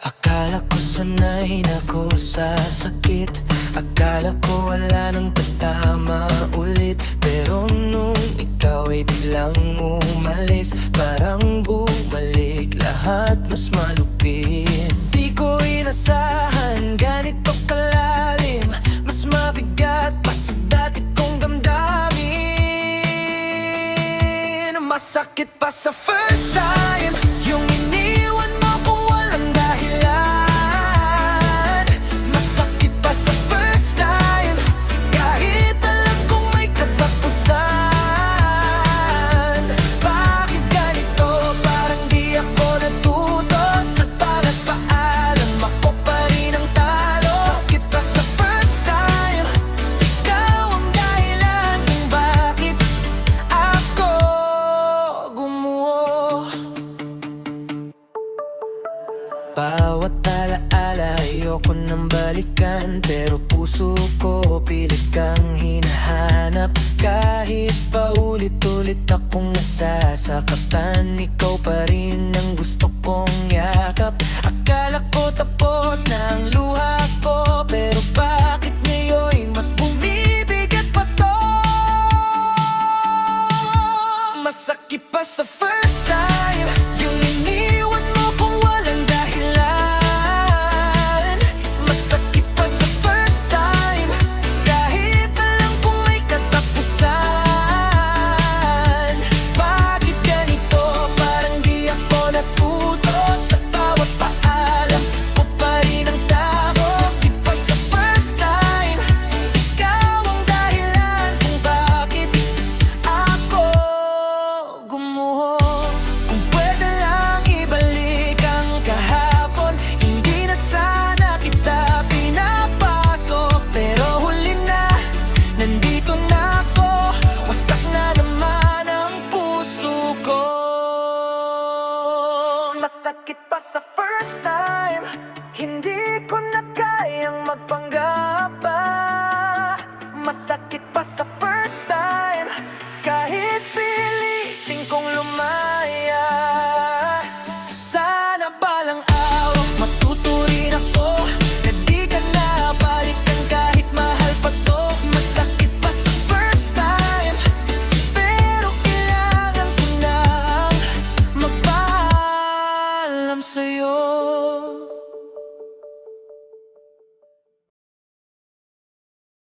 Akala ko sanay na ko sa sakit. Akala ko wala nang tatama ulit. Pero nung ikaw ay biglang umalis, parang bumalik lahat mas malupit. Di ko inasahan ganito kalalim, mas mabigat pa sa dati kong damdamin. Masakit pa sa first time, yung iniwan mo kung walang dahilan. Masakit pa sa first time, kahit alam kong may katapusan. Bakit ganito? Parang di ako natuto sa bawat paalam. Ako pa rin ang talo. Bakit pa sa first time, ikaw ang dahilan kung bakit ako gumuho. Bawat alaala ayoko nang balikan, pero puso ko pilit kang hinahanap. Kahit paulit-ulit akong nasasakatan, ikaw pa rin ang gusto kong yakap. Akala ko tapos na ang luha ko, pero bakit ngayon mas bumibigat pa to? Masakit pa sa first time, yung iniwan mo kung walang dahilan. Masakit pa sa first time, kahit alam kong may katapusan. Bakit ganito? Parang di ako natuto sa bawat paalam. Ko pa rin ang tao. Di pa sa first time, ikaw ang dahilan kung bakit ako gumuho. Kung pwede lang ibalik ang kahapon, hindi na sana kita pinapasok. Pero huli na, nandito na ako, wasak na naman ang puso ko. Masakit pa sa first time, hindi ko